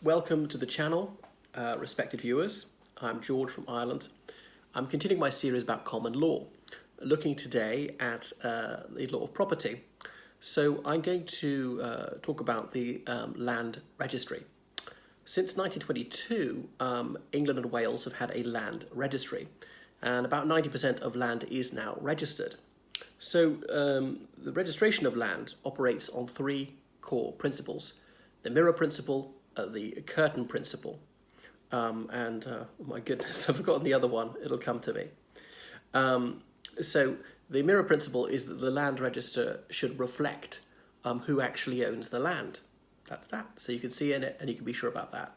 Welcome to the channel, respected viewers. I'm George from Ireland. I'm continuing my series about common law, looking today at the law of property. So I'm going to talk about the land registry. Since 1922, England and Wales have had a land registry, and about 90% of land is now registered. So the registration of land operates on three core principles: the mirror principle, the curtain principle, and oh my goodness, I've forgotten the other one. It'll come to me. So the mirror principle is that the land register should reflect who actually owns the land. That's that. So you can see in it and you can be sure about that.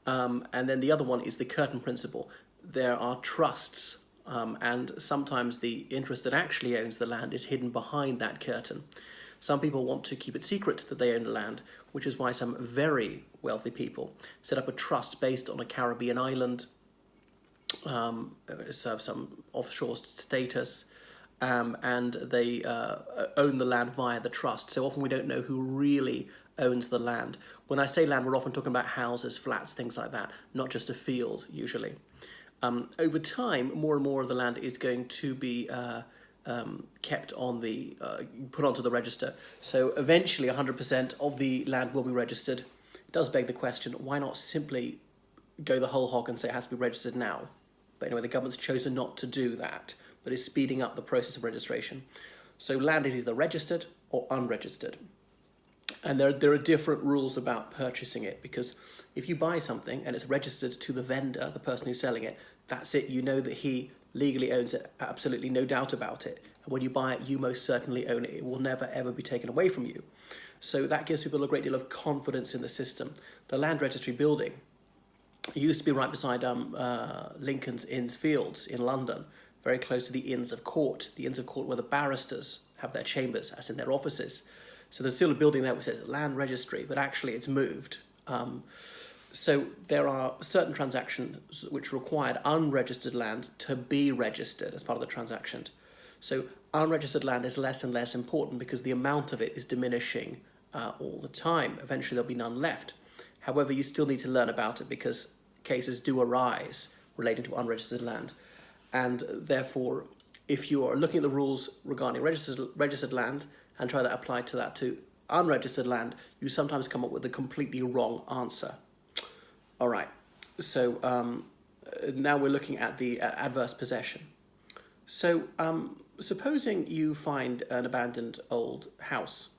And then the other one is the curtain principle. There are trusts, and sometimes the interest that actually owns the land is hidden behind that curtain. Some people want to keep it secret that they own the land, which is why some very wealthy people set up a trust based on a Caribbean island, serve some offshore status, and they own the land via the trust. So often we don't know who really owns the land. When I say land, we're often talking about houses, flats, things like that, not just a field usually. Over time, more and more of the land is going to be kept on the, put onto the register. So eventually 100% of the land will be registered. It does beg the question, why not simply go the whole hog and say it has to be registered now? But anyway, the government's chosen not to do that, but is speeding up the process of registration. So land is either registered or unregistered. And there are different rules about purchasing it, because if you buy something and it's registered to the vendor, the person who's selling it, that's it. You know that he legally owns it, absolutely no doubt about it. And when you buy it, you most certainly own it. It will never, ever be taken away from you. So that gives people a great deal of confidence in the system. The land registry building, it used to be right beside Lincoln's Inn Fields in London, very close to the Inns of Court. The Inns of Court where the barristers have their chambers, as in their offices. So there's still a building there which says land registry, but actually it's moved. So there are certain transactions which required unregistered land to be registered as part of the transaction. So unregistered land is less and less important because the amount of it is diminishing all the time. Eventually there'll be none left. However, you still need to learn about it because cases do arise relating to unregistered land. And therefore, if you are looking at the rules regarding registered land and try to apply that to unregistered land, you sometimes come up with a completely wrong answer. All right, so now we're looking at the adverse possession. So supposing you find an abandoned old house,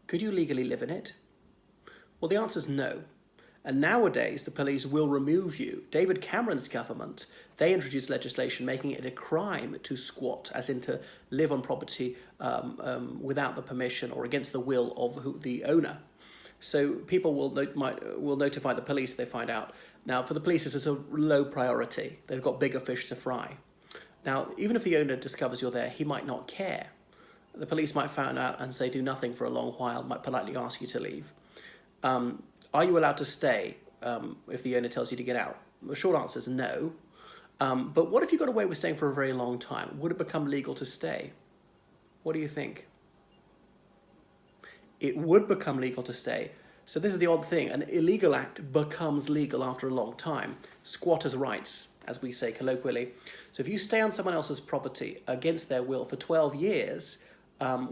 could you legally live in it? Well, the answer is no. And nowadays, the police will remove you. David Cameron's government, they introduced legislation making it a crime to squat, as in to live on property without the permission or against the will of the owner. So people will notify the police if they find out. Now, for the police, this is a low priority. They've got bigger fish to fry. Now, even if the owner discovers you're there, he might not care. The police might find out and say do nothing for a long while, might politely ask you to leave. Are you allowed to stay if the owner tells you to get out? The short answer is no. But what if you got away with staying for a very long time? Would it become legal to stay? What do you think? It would become legal to stay. So this is the odd thing. An illegal act becomes legal after a long time. Squatters' rights, as we say colloquially. So if you stay on someone else's property against their will for 12 years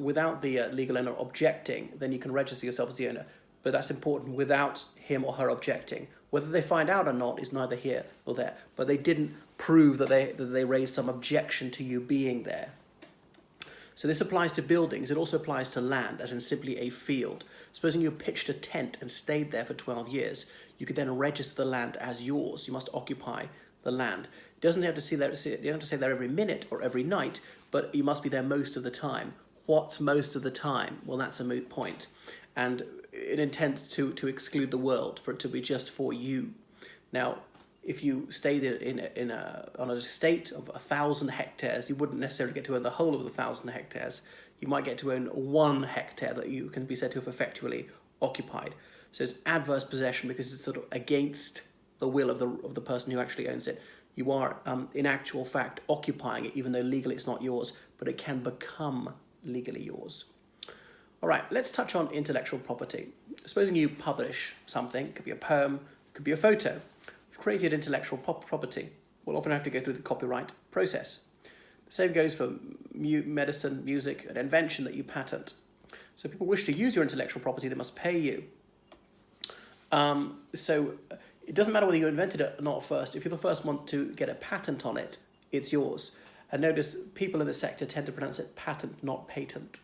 without the legal owner objecting, then you can register yourself as the owner. But that's important, without him or her objecting. Whether they find out or not is neither here nor there. But they didn't prove that they raised some objection to you being there. So this applies to buildings. It also applies to land, as in simply a field. Supposing you pitched a tent and stayed there for 12 years, you could then register the land as yours. You must occupy the land. It doesn't have to stay there, you don't have to stay there every minute or every night, but you must be there most of the time. What's most of the time? Well, that's a moot point. And an intent to exclude the world, for it to be just for you. Now, if you stayed on an estate of 1,000 hectares, you wouldn't necessarily get to own the whole of the 1,000 hectares. You might get to own 1 hectare that you can be said to have effectually occupied. So it's adverse possession because it's sort of against the will of the person who actually owns it. You are, in actual fact, occupying it, even though legally it's not yours, but it can become legally yours. All right, let's touch on intellectual property. Supposing you publish something, it could be a poem, Could be a photo. We've created intellectual property. We'll often have to go through the copyright process. The same goes for medicine, music, an invention that you patent. So if people wish to use your intellectual property, they must pay you. So it doesn't matter whether you invented it or not first. If you're the first one to get a patent on it, it's yours. And notice people in the sector tend to pronounce it patent, not patent.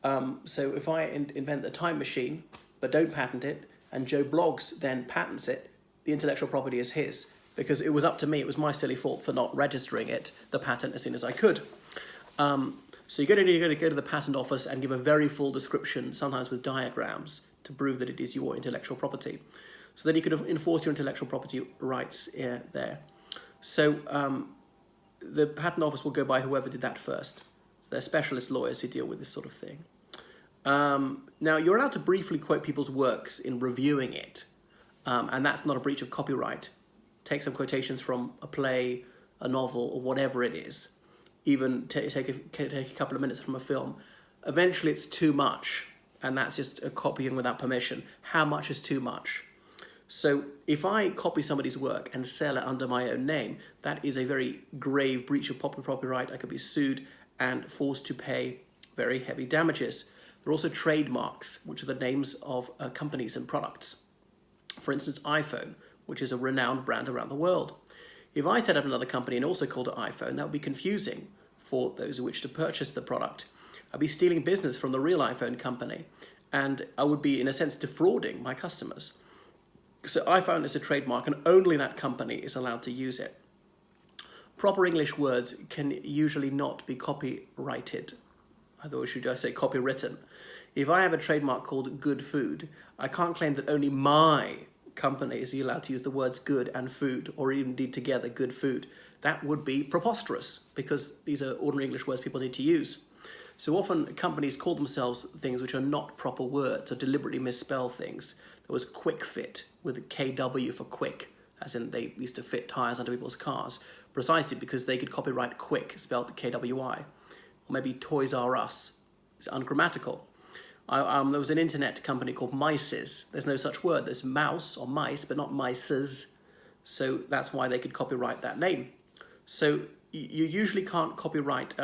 So if I invent the time machine, but don't patent it, and Joe Bloggs then patents it, the intellectual property is his, because it was up to me, it was my silly fault for not registering it, the patent, as soon as I could. So you're going to go to the patent office and give a very full description, sometimes with diagrams, to prove that it is your intellectual property. So then you could enforce your intellectual property rights there. So the patent office will go by whoever did that first. So they're specialist lawyers who deal with this sort of thing. Now, you're allowed to briefly quote people's works in reviewing it, and that's not a breach of copyright. Take some quotations from a play, a novel, or whatever it is. Even take a couple of minutes from a film. Eventually, it's too much, and that's just a copying without permission. How much is too much? So if I copy somebody's work and sell it under my own name, that is a very grave breach of copyright. I could be sued and forced to pay very heavy damages. There are also trademarks, which are the names of companies and products. For instance, iPhone, which is a renowned brand around the world. If I set up another company and also called it iPhone, that would be confusing for those who wish to purchase the product. I'd be stealing business from the real iPhone company, and I would be, in a sense, defrauding my customers. So iPhone is a trademark, and only that company is allowed to use it. Proper English words can usually not be copyrighted. Or should I say copywritten? If I have a trademark called good food, I can't claim that only my company is allowed to use the words good and food, or indeed together, good food. That would be preposterous, because these are ordinary English words people need to use. So often companies call themselves things which are not proper words, or deliberately misspell things. There was Quick Fit, with a KW for quick, as in they used to fit tires under people's cars, precisely because they could copyright quick, spelled KWI. Or maybe Toys R Us. It's ungrammatical. There was an internet company called Mices. There's no such word. There's mouse or mice, but not mices. So that's why they could copyright that name. So you usually can't copyright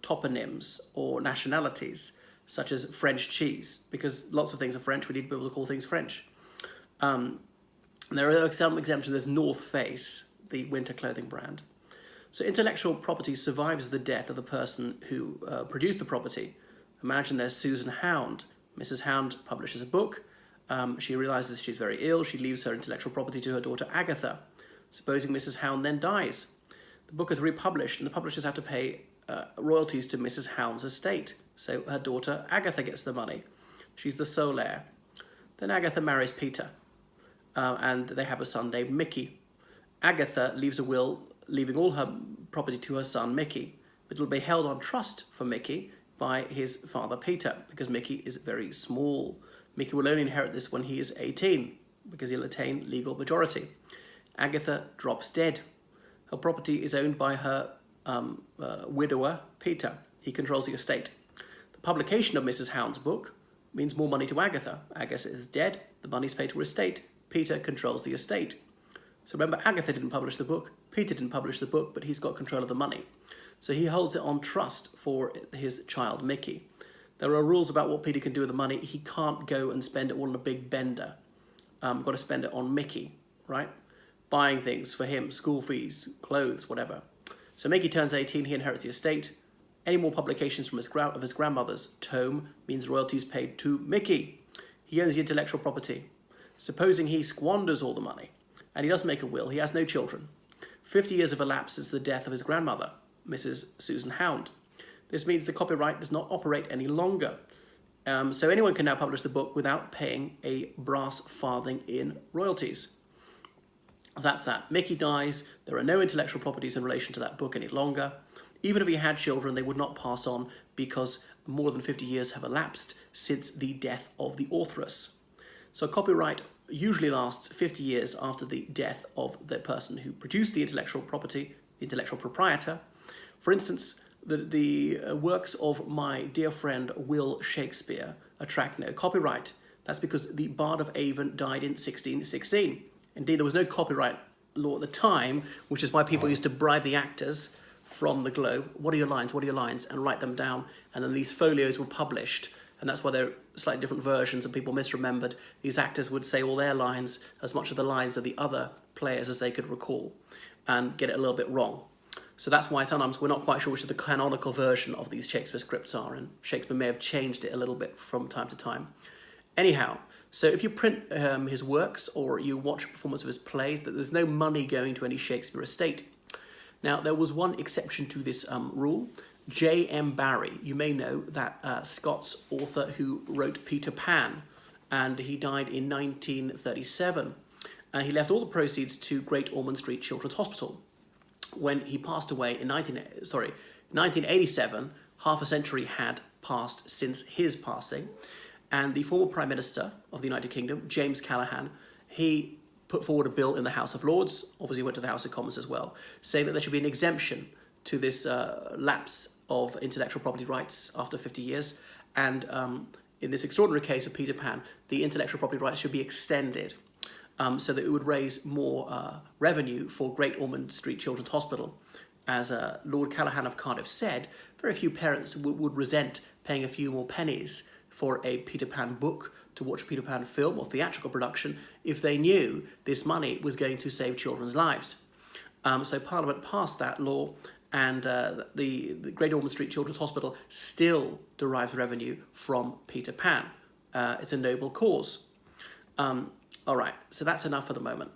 toponyms or nationalities, such as French cheese, because lots of things are French. We need to be able to call things French. There are some exemptions. There's North Face, the winter clothing brand. So intellectual property survives the death of the person who produced the property. Imagine there's Susan Hound. Mrs. Hound publishes a book. She realizes she's very ill. She leaves her intellectual property to her daughter Agatha. Supposing Mrs. Hound then dies. The book is republished, and the publishers have to pay royalties to Mrs. Hound's estate. So her daughter Agatha gets the money. She's the sole heir. Then Agatha marries Peter, and they have a son named Mickey. Agatha leaves a will leaving all her property to her son Mickey, but it'll be held on trust for Mickey by his father Peter, because Mickey is very small. Mickey will only inherit this when he is 18, because he'll attain legal majority. Agatha drops dead. Her property is owned by her widower Peter. He controls the estate. The publication of Mrs. Hound's book means more money to Agatha. Agatha is dead. The money's paid to her estate. Peter controls the estate. So remember, Agatha didn't publish the book. Peter didn't publish the book, but he's got control of the money. So he holds it on trust for his child, Mickey. There are rules about what Peter can do with the money. He can't go and spend it all on a big bender. Got to spend it on Mickey, right? Buying things for him, school fees, clothes, whatever. So Mickey turns 18, he inherits the estate. Any more publications from his grandmother's tome means royalties paid to Mickey. He owns the intellectual property. Supposing he squanders all the money, and he doesn't make a will, he has no children. 50 years have elapsed since the death of his grandmother, Mrs. Susan Hound. This means the copyright does not operate any longer. So anyone can now publish the book without paying a brass farthing in royalties. That's that. Mickey dies. There are no intellectual properties in relation to that book any longer. Even if he had children, they would not pass on because more than 50 years have elapsed since the death of the authoress. So copyright usually lasts 50 years after the death of the person who produced the intellectual property, the intellectual proprietor. For instance, the works of my dear friend Will Shakespeare attract no copyright. That's because the Bard of Avon died in 1616. Indeed, there was no copyright law at the time, which is why people used to bribe the actors from the Globe. What are your lines? What are your lines? And write them down. And then these folios were published. And that's why they're slightly different versions and people misremembered. These actors would say all their lines, as much of the lines of the other players as they could recall, and get it a little bit wrong. So that's why sometimes we're not quite sure which of the canonical version of these Shakespeare scripts are, and Shakespeare may have changed it a little bit from time to time. Anyhow, so if you print his works or you watch a performance of his plays, that there's no money going to any Shakespeare estate. Now, there was one exception to this rule. J.M. Barrie, you may know that Scots author who wrote Peter Pan, and he died in 1937. He left all the proceeds to Great Ormond Street Children's Hospital. When he passed away in 1987, half a century had passed since his passing, and the former Prime Minister of the United Kingdom, James Callaghan, he put forward a bill in the House of Lords, obviously went to the House of Commons as well, saying that there should be an exemption to this lapse of intellectual property rights after 50 years. And in this extraordinary case of Peter Pan, the intellectual property rights should be extended so that it would raise more revenue for Great Ormond Street Children's Hospital. As Lord Callaghan of Cardiff said, very few parents would resent paying a few more pennies for a Peter Pan book, to watch a Peter Pan film or theatrical production, if they knew this money was going to save children's lives. So Parliament passed that law, and the Great Ormond Street Children's Hospital still derives revenue from Peter Pan. It's a noble cause. All right, so that's enough for the moment.